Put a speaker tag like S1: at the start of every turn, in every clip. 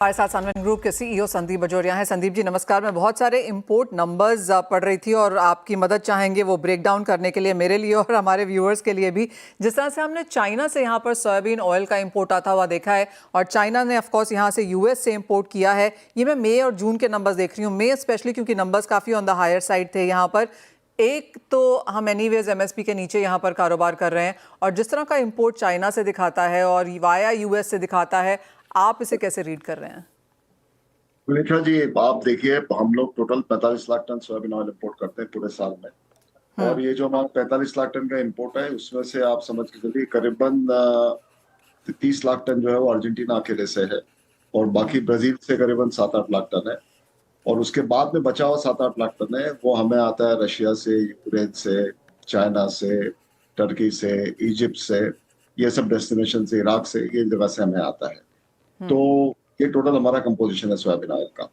S1: हमारे साथ सनवन ग्रुप के सीईओ संदीप बजोरिया हैं। संदीप जी नमस्कार। मैं बहुत सारे इंपोर्ट नंबर्स पढ़ रही थी और आपकी मदद चाहेंगे वो ब्रेक डाउन करने के लिए, मेरे लिए और हमारे व्यूअर्स के लिए भी। जिस तरह से हमने चाइना से यहाँ पर सोयाबीन ऑयल का इंपोर्ट आता हुआ देखा है और चाइना ने ऑफकोर्स यहाँ से यूएस से इंपोर्ट किया है। ये मैं मई और जून के नंबर्स देख रही हूँ, मई स्पेशली क्योंकि नंबर्स काफ़ी ऑन द हायर साइड थे यहाँ पर। एक तो हम एनीवेज एमएसपी के नीचे यहाँ पर कारोबार कर रहे हैं और जिस तरह का इंपोर्ट चाइना से दिखाता है और वाया यूएस से दिखाता है, आप इसे कैसे रीड कर रहे हैं?
S2: सुलेखा जी, आप देखिए, हम लोग total 45 lakh ton soybean oil import करते हैं पूरे साल में। और ये जो हमारा 45 लाख टन का इंपोर्ट है, उसमें से आप समझ के चलिए करीबन 30 लाख टन जो है वो अर्जेंटीना अकेले से है और बाकी ब्राजील से करीबन 7-8 लाख टन है। और उसके बाद में बचा हुआ 7-8 लाख टन है वो हमें आता है रशिया से, यूक्रेन से, चाइना से, टर्की से, इजिप्ट से, ये सब डेस्टिनेशन से, इराक से, ये जगह से हमें आता है। तो ये टोटल हमारा कंपोजिशन है सोयाबीन ऑयल का।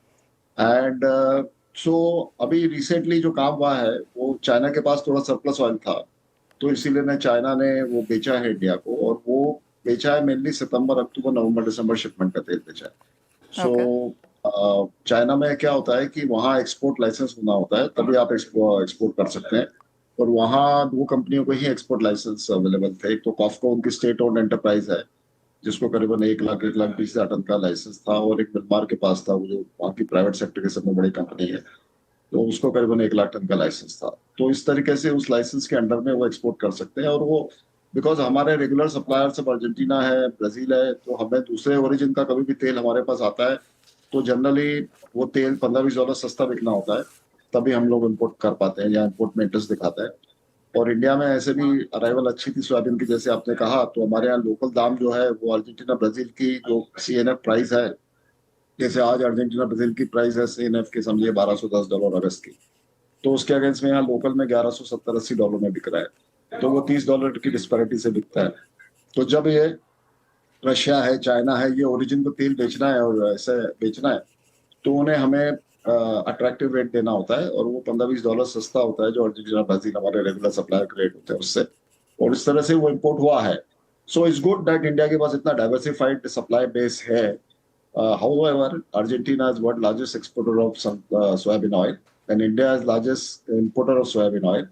S2: एंड सो अभी रिसेंटली जो काम हुआ है वो चाइना के पास थोड़ा सरप्लस ऑयल था, तो इसीलिए चाइना ने वो बेचा है इंडिया को, और वो बेचा है मेनली सितंबर, अक्टूबर, नवंबर, दिसंबर शिपमेंट का तेल बेचा है। सो चाइना में क्या होता है कि वहाँ एक्सपोर्ट लाइसेंस होना होता है, तभी आप एक्सपोर्ट कर सकते हैं। और वहाँ 2 कंपनियों को ही एक्सपोर्ट लाइसेंस अवेलेबल थे। एक तो कॉफको, उनकी स्टेट ओन्ड एंटरप्राइज है जिसको करीबन 1,20,000 टन का लाइसेंस था, और एक मिलमार के पास था, वो जो वहाँ की प्राइवेट सेक्टर की सबसे बड़ी कंपनी है, तो उसको करीबन 1 लाख टन का लाइसेंस था। तो इस तरीके से उस लाइसेंस के अंडर में वो एक्सपोर्ट कर सकते हैं। और वो बिकॉज हमारे रेगुलर सप्लायर सब अर्जेंटीना है, ब्राजील है, तो हमें दूसरे ओरिजिन का कभी भी तेल हमारे पास आता है तो जनरली वो तेल $15-20 सस्ता बिकना होता है, तभी हम लोग इम्पोर्ट कर पाते हैं या इम्पोर्ट में इंटरेस्ट दिखाते हैं। और इंडिया में ऐसे भी अराइवल अच्छी थी सोयाबीन की, जैसे आपने कहा, तो हमारे यहाँ लोकल दाम जो है वो अर्जेंटीना ब्राजील की जो सीएनएफ प्राइस है, जैसे आज अर्जेंटीना ब्राजील की प्राइस है सीएनएफ की, समझिए $1210 अगस्त की, तो उसके अगेंस्ट में यहाँ लोकल में $1170-80 में बिक रहा है, तो वो $30 की डिस्पैरिटी से बिकता है। तो जब ये रशिया है, चाइना है, ये ओरिजिन को तेल बेचना है और ऐसे बेचना है, तो उन्हें हमें अट्रैक्टिव रेट देना होता है, और वो $15-20 सस्ता होता है जो अर्जेंटीना ब्राजील हमारे रेगुलर सप्लायर के रेट होते हैं उससे, और इस तरह से वो इम्पोर्ट हुआ है। So it's good that India के पास इतना डाइवर्सिफाइड सप्लाई बेस है। However, Argentina is world largest exporter of soybean oil and India is largest importer of soybean oil.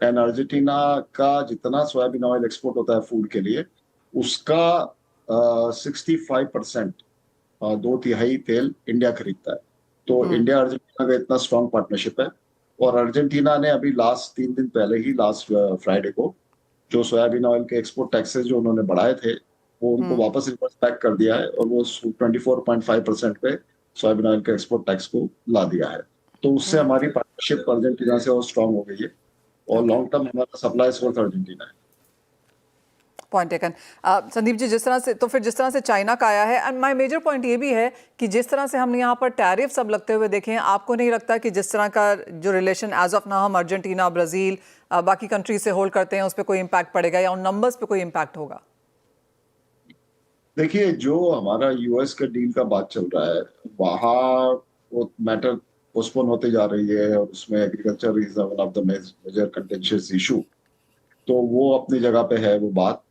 S2: And Argentina का जितना सोयाबीन ऑयल एक्सपोर्ट होता है food के लिए, उसका 65%, 2/3 तेल इंडिया खरीदता है। तो इंडिया अर्जेंटीना का इतना स्ट्रॉन्ग पार्टनरशिप है। और अर्जेंटीना ने अभी लास्ट 3 दिन पहले ही, लास्ट फ्राइडे को, जो सोयाबीन ऑयल के एक्सपोर्ट टैक्सेस जो उन्होंने बढ़ाए थे वो उनको वापस रिवर्स बैक कर दिया है, और वो 24.5% पे सोयाबीन ऑयल के एक्सपोर्ट टैक्स को ला दिया है। तो उससे हमारी पार्टनरशिप अर्जेंटीना से और स्ट्रॉन्ग हो गई है, और लॉन्ग टर्म हमारा सप्लाई सोर्स अर्जेंटीना है।
S1: Point taken. संदीप जी, जिस तरह से चाइना का आया है, एंड माय मेजर पॉइंट ये भी है कि जिस तरह से हमने यहाँ पर टैरिफ सब लगते हुए देखे हैं, आपको नहीं लगता कि जिस तरह का जो रिलेशन एज ऑफ नाउ हम अर्जेंटीना, ब्राजील, बाकी कंट्री से होल्ड करते हैं, उस पर कोई इम्पैक्ट पड़ेगा या उन नंबर्स पे कोई इम्पैक्ट होगा?
S2: देखिए, जो हमारा यूएस के डील का बात चल रहा है, वहाँ वो मैटर पोस्टपोन होते जा रही है, और उसमें agriculture is one of the major contentious issue, तो वो अपनी जगह पे है वो बात।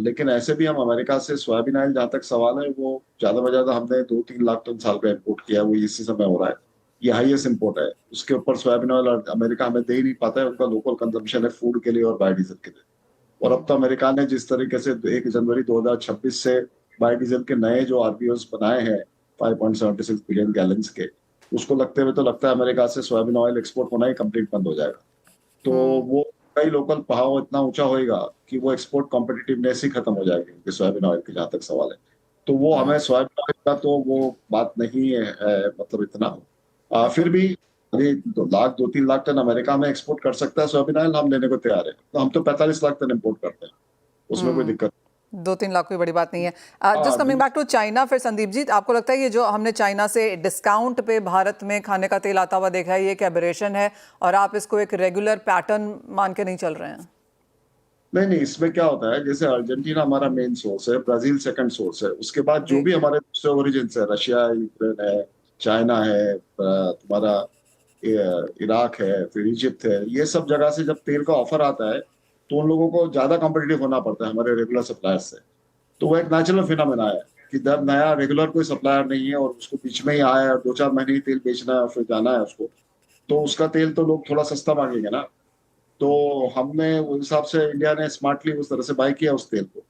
S2: लेकिन ऐसे भी हम अमेरिका से सोयाबीन ऑयल, जहाँ तक सवाल है, वो ज्यादा में ज्यादा हमने 2-3 लाख टन साल का इम्पोर्ट किया है, वो इसी समय हो रहा है, ये हाईएस्ट इम्पोर्ट है। उसके ऊपर सोयाबीन ऑयल अमेरिका हमें दे ही नहीं पाता है, उनका लोकल कंजम्पशन है फूड के लिए और बायोडीजल के लिए। और अब तो अमेरिका ने जिस तरीके से 1 जनवरी 2026 से बायोडीजल के नए जो आरबीओस बनाए हैं 5.76 बिलियन गैलन्स के, उसको लगते हुए तो लगता है अमेरिका से सोयाबीन ऑयल एक्सपोर्ट होना ही कंप्लीट बंद हो जाएगा। तो वो कई लोकल भाव इतना ऊंचा होएगा कि वो एक्सपोर्ट कॉम्पिटिटिवनेस ही खत्म हो जाएगी उनके सोयाबीन ऑयल की, जहां तक सवाल है। तो वो हमें सोयाबीन ऑयल का तो वो बात नहीं है, मतलब इतना फिर भी अभी 2-3 लाख टन अमेरिका में एक्सपोर्ट कर सकता है सोयाबीन ऑयल, हम लेने को तैयार है। तो हम तो 45 लाख टन इम्पोर्ट करते हैं, उसमें कोई दिक्कत
S1: 2-3 लाख कोई बड़ी बात नहीं है। Just coming back to China, फिर संदीप जी, आपको लगता है ये जो हमने चाइना से डिस्काउंट पे भारत में खाने का तेल आता हुआ देखा है, ये एक एबरेशन है और आप इसको एक रेगुलर पैटर्न मान के नहीं चल रहे हैं?
S2: नहीं, इसमें क्या होता है, जैसे अर्जेंटीना हमारा मेन सोर्स है, ब्राजील सेकंड सोर्स है, उसके बाद जो भी हमारे दूसरे ओरिजिन है, रशिया, यूक्रेन है, चाइना है, तुम्हारा इराक है, फिर इजिप्ट है, ये सब जगह से जब तेल का ऑफर आता है तो उन लोगों को ज्यादा कॉम्पिटिटिव होना पड़ता है हमारे रेगुलर सप्लायर से। तो वो एक नेचुरल फिनोमेना है। कि जब नया रेगुलर कोई सप्लायर नहीं है और उसको बीच में ही आया है और 2-4 महीने ही तेल बेचना है और फिर जाना है उसको, तो उसका तेल तो लोग थोड़ा सस्ता मांगेंगे ना। तो हमने उस हिसाब से इंडिया ने स्मार्टली उस तरह से बाय किया उस तेल को।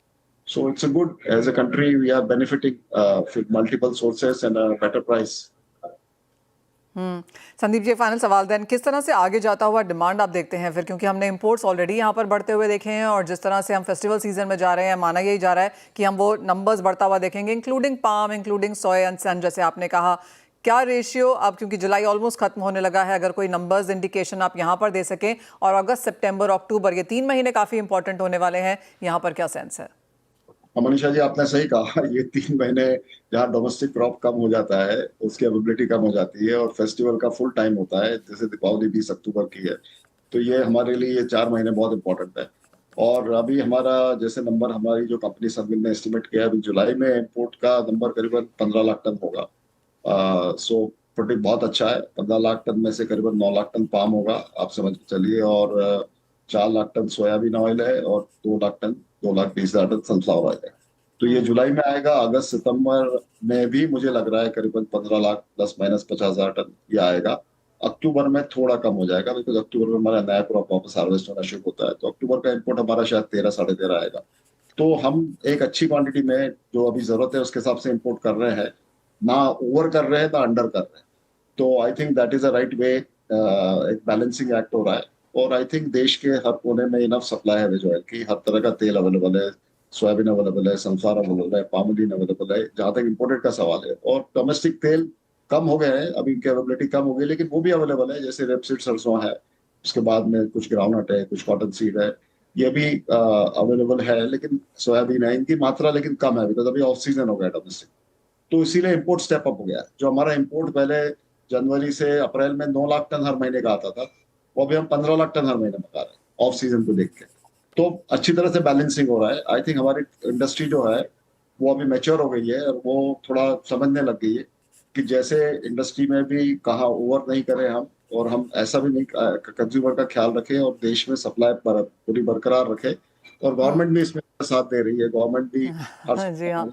S2: So it's a good, as a country we are benefiting with multiple sources and a better price.
S1: Sandeep ji, final सवाल देन, किस तरह से आगे जाता हुआ डिमांड आप देखते हैं फिर, क्योंकि हमने इंपोर्ट्स ऑलरेडी यहाँ पर बढ़ते हुए देखे हैं और जिस तरह से हम फेस्टिवल सीजन में जा रहे हैं, माना यही जा रहा है कि हम वो नंबर्स बढ़ता हुआ देखेंगे, including palm, including soya and sun, जैसे आपने कहा। क्या रेशियो अब, क्योंकि जुलाई ऑलमोस्ट खत्म होने लगा है, अगर कोई नंबर्स इंडिकेशन आप यहाँ पर दे सकें, और अगस्त, सितंबर, अक्टूबर, ये 3 महीने काफ़ी इंपॉर्टेंट होने वाले हैं, यहाँ पर क्या सेंस है?
S2: मनीषा जी, आपने सही कहा। ये 3 महीने जहाँ डोमेस्टिक क्रॉप कम हो जाता है, उसकी अवेलेबिलिटी कम हो जाती है और फेस्टिवल का फुल टाइम होता है, जैसे दीपावली 20 अक्टूबर की है, तो ये हमारे लिए ये 4 महीने बहुत इंपॉर्टेंट है। और अभी हमारा जैसे नंबर, हमारी जो कंपनी सनविन ने एस्टिमेट किया है, अभी जुलाई में इंपोर्ट का नंबर करीबन 15 लाख टन होगा। सो प्रोडक्ट बहुत अच्छा है। 15 लाख टन में से करीबन 9 लाख टन पाम होगा, आप समझ के चलिए, और 4 लाख टन सोयाबीन ऑयल है और 2,20,000 टन सनफ्लावर ऑयल है। तो ये जुलाई में आएगा। अगस्त सितंबर में भी मुझे लग रहा है करीबन 15 लाख प्लस माइनस 50,000 टन ये आएगा। अक्टूबर में थोड़ा कम हो जाएगा, बिकॉज अक्टूबर में हमारा नया क्रॉप वापस हार्वेस्ट होना शुरू होता है, तो अक्टूबर का इंपोर्ट हमारा शायद 13 साढ़े 13 आएगा। तो हम एक अच्छी क्वांटिटी में जो अभी जरूरत है उसके हिसाब से इंपोर्ट कर रहे हैं, ना ओवर कर रहे हैं ना अंडर कर रहे हैं। तो I think that is a right way, एक बैलेंसिंग एक्ट हो रहा है। और आई थिंक देश के हर कोने में इनफ सप्लाई है वेज ऑयल की, हर तरह का तेल अवेलेबल है, सोयाबीन अवेलेबल है, सनफ्लावर अवेलेबल है, पामोलिन अवेलेबल है, जहां तक इम्पोर्टेड का सवाल है। और डोमेस्टिक तेल कम हो गए हैं, अभी इनकी अवेलेबिलिटी कम हो गई, लेकिन वो भी अवेलेबल है, जैसे रेपसीड सरसों है, उसके बाद में कुछ ग्राउंडनट है, कुछ कॉटन सीड है, ये भी अवेलेबल है। लेकिन सोयाबीन है, इनकी मात्रा लेकिन कम है, बिकॉज अभी ऑफ सीजन हो गया डोमेस्टिक, तो इसीलिए इंपोर्ट स्टेप अप हो गया है। जो हमारा इंपोर्ट पहले जनवरी से अप्रैल में 9 लाख टन हर महीने का आता था, वो अभी हम 15 लाख टन हर महीने मंगा रहे हैं, ऑफ सीजन को देख के। तो अच्छी तरह से बैलेंसिंग हो रहा है। आई थिंक हमारी इंडस्ट्री जो है वो अभी मैच्योर हो गई है और वो थोड़ा समझने लग गई है कि जैसे इंडस्ट्री में भी कहाँ ओवर नहीं करें हम, और हम ऐसा भी नहीं, कंज्यूमर का ख्याल रखें और देश में सप्लाई पूरी बरकरार रखें। और गवर्नमेंट भी इसमें साथ दे रही है, गवर्नमेंट भी हर
S1: जी हाँ।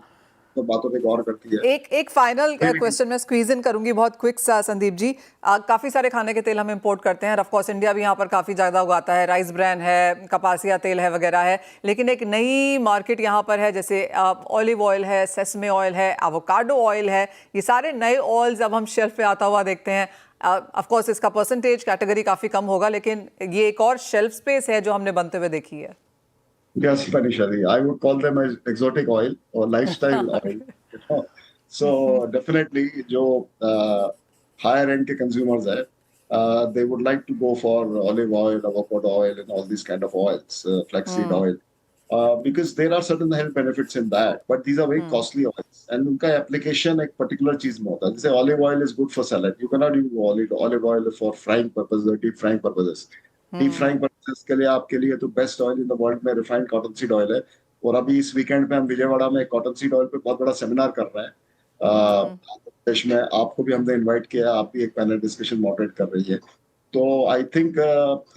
S2: तो बातों पे गौर करती है।
S1: एक फाइनल क्वेश्चन मैं स्क्वीज इन करूंगी, बहुत क्विक सा, संदीप जी। काफी सारे खाने के तेल हम इंपोर्ट करते हैं, ऑफ कोर्स इंडिया भी यहाँ पर काफी ज्यादा उगाता है, राइस ब्रान है, कपासिया तेल है वगैरह है, लेकिन एक नई मार्केट यहाँ पर है, जैसे ऑलिव ऑयल है, सेसमे ऑयल है, एवोकाडो ऑयल है, ये सारे नए ऑयल्स अब हम शेल्फ पे आता हुआ देखते हैं। ऑफ कोर्स इसका परसेंटेज कैटेगरी काफी कम होगा, लेकिन ये एक और शेल्फ स्पेस है जो हमने बनते हुए देखी है।
S2: Yes, Manisha, I would call them as exotic oil or lifestyle oil. You know? So definitely, जो higher end के consumers है, they would like to go for olive oil, avocado oil, and all these kind of oils, flaxseed oil, because there are certain health benefits in that. But these are very costly oils, and उनका application एक particular चीज में होता है। जैसे olive oil is good for salad. You cannot use olive oil for frying purposes or deep frying purposes. Deep frying purposes के लिए आपके लिए तो best oil in the world में रिफाइंड कॉटन सीड ऑयल है। और अभी इस वीकेंड पे हम विजयवाड़ा में कॉटन सीड ऑयल पे बहुत बड़ा सेमिनार कर रहे हैं देश में। आपको भी हमने इनवाइट किया, आप भी एक पैनल डिस्कशन मॉडरेट कर रही है। तो आई थिंक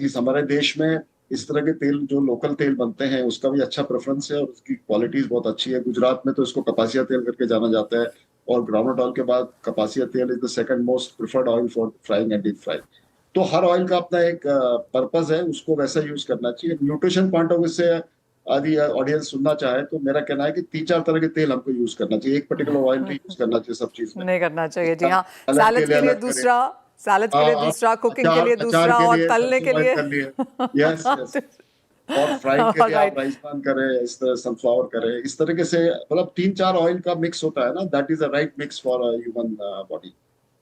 S2: इस हमारे देश में इस तरह के तेल, जो लोकल तेल बनते हैं, उसका भी अच्छा प्रेफरेंस है और उसकी क्वालिटीज बहुत अच्छी है। गुजरात में तो इसको कपासिया तेल करके जाना जाता है, और ग्राउंडनट ऑयल के बाद कपासिया तेल is the second most preferred oil for frying and deep frying. तो हर ऑयल का अपना एक पर्पस है, उसको वैसा यूज करना चाहिए। न्यूट्रिशन पॉइंट ऑफ व्यू से आदि ऑडियंस सुनना चाहे तो मेरा कहना है कि 3-4 तरह के तेल हमको यूज करना चाहिए, एक पर्टिकुलर ऑयल नहीं यूज करना चाहिए सब चीज में।
S1: नहीं करना चाहिए, जी हाँ। सैलेड के लिए दूसरा, कुकिंग के लिए दूसरा, और तलने के लिए
S2: यस यस, और फ्राइंग के लिए आप राइस ब्रान करें, इस तरह सनफ्लावर करें, इस तरीके से मतलब 3-4 ऑयल का मिक्स होता है ना, that is a right mix for a human body.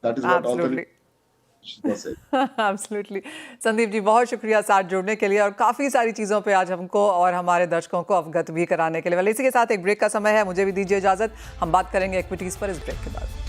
S2: That is what all
S1: absolutely. Sandeep ji, बहुत शुक्रिया साथ जुड़ने के लिए और काफ़ी सारी चीज़ों पे आज हमको और हमारे दर्शकों को अवगत भी कराने के लिए। इसी के साथ एक ब्रेक का समय है, मुझे भी दीजिए इजाज़त। हम बात करेंगे इक्विटीज़ पर इस ब्रेक के बाद।